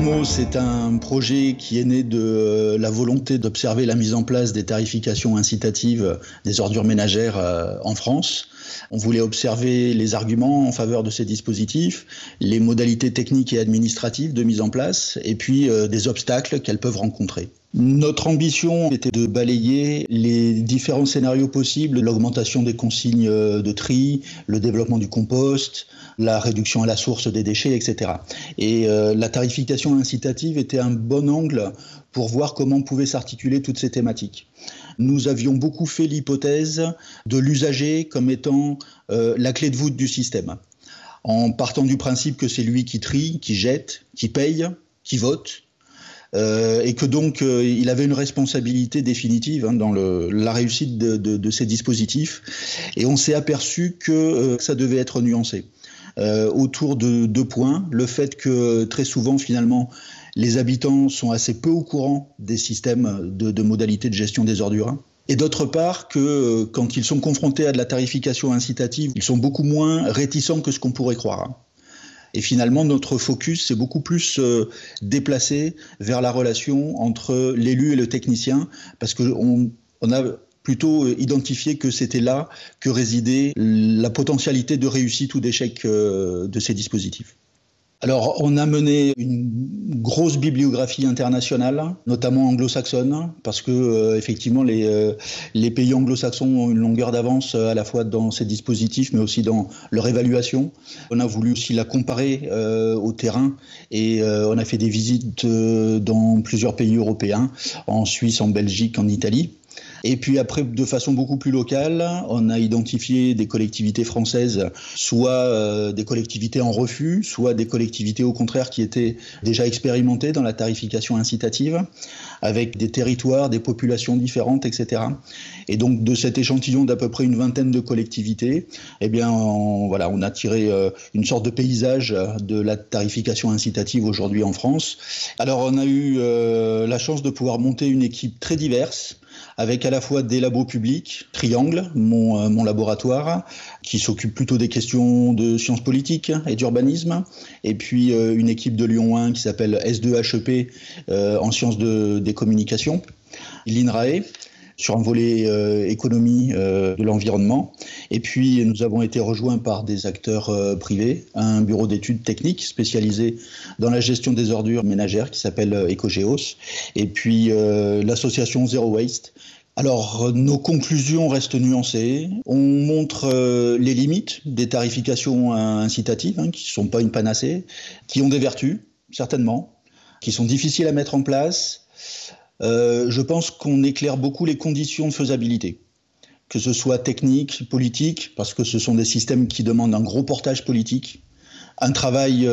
Bergamo, c'est un projet qui est né de la volonté d'observer la mise en place des tarifications incitatives des ordures ménagères en France. On voulait observer les arguments en faveur de ces dispositifs, les modalités techniques et administratives de mise en place, et puis des obstacles qu'elles peuvent rencontrer. Notre ambition était de balayer les différents scénarios possibles, l'augmentation des consignes de tri, le développement du compost, la réduction à la source des déchets, etc. Et la tarification incitative était un bon angle pour voir comment pouvaient s'articuler toutes ces thématiques. Nous avions beaucoup fait l'hypothèse de l'usager comme étant la clé de voûte du système, en partant du principe que c'est lui qui trie, qui jette, qui paye, qui vote, et que donc il avait une responsabilité définitive dans la réussite de ces dispositifs. Et on s'est aperçu que ça devait être nuancé. Autour de 2 points, le fait que très souvent finalement les habitants sont assez peu au courant des systèmes de modalités de gestion des ordures, et d'autre part que quand ils sont confrontés à de la tarification incitative, ils sont beaucoup moins réticents que ce qu'on pourrait croire. Et finalement, notre focus s'est beaucoup plus déplacé vers la relation entre l'élu et le technicien, parce qu'on a plutôt identifié que c'était là que résidait la potentialité de réussite ou d'échec de ces dispositifs. Alors, on a mené une grosse bibliographie internationale, notamment anglo-saxonne, parce que effectivement, les pays anglo-saxons ont une longueur d'avance à la fois dans ces dispositifs, mais aussi dans leur évaluation. On a voulu aussi la comparer au terrain, et on a fait des visites dans plusieurs pays européens, en Suisse, en Belgique, en Italie. Et puis après, de façon beaucoup plus locale, on a identifié des collectivités françaises, soit des collectivités en refus, soit des collectivités au contraire qui étaient déjà expérimentées dans la tarification incitative, avec des territoires, des populations différentes, etc. Et donc de cet échantillon d'à peu près une vingtaine de collectivités, eh bien, on a tiré une sorte de paysage de la tarification incitative aujourd'hui en France. Alors on a eu la chance de pouvoir monter une équipe très diverse, avec à la fois des labos publics, Triangle, mon laboratoire, qui s'occupe plutôt des questions de sciences politiques et d'urbanisme, et puis une équipe de Lyon 1 qui s'appelle S2HEP en sciences des communications, l'INRAE, sur un volet économie de l'environnement. Et puis nous avons été rejoints par des acteurs privés, un bureau d'études techniques spécialisé dans la gestion des ordures ménagères qui s'appelle Ecogéos, et puis l'association Zero Waste. Alors, nos conclusions restent nuancées. On montre les limites des tarifications incitatives, qui ne sont pas une panacée, qui ont des vertus, certainement, qui sont difficiles à mettre en place. Je pense qu'on éclaire beaucoup les conditions de faisabilité, que ce soit technique, politique, parce que ce sont des systèmes qui demandent un gros portage politique, un travail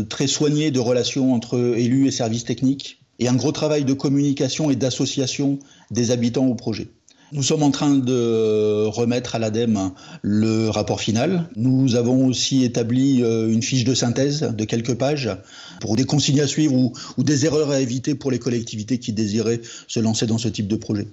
très soigné de relations entre élus et services techniques, et un gros travail de communication et d'association des habitants au projet. Nous sommes en train de remettre à l'ADEME le rapport final. Nous avons aussi établi une fiche de synthèse de quelques pages pour des consignes à suivre ou des erreurs à éviter pour les collectivités qui désiraient se lancer dans ce type de projet.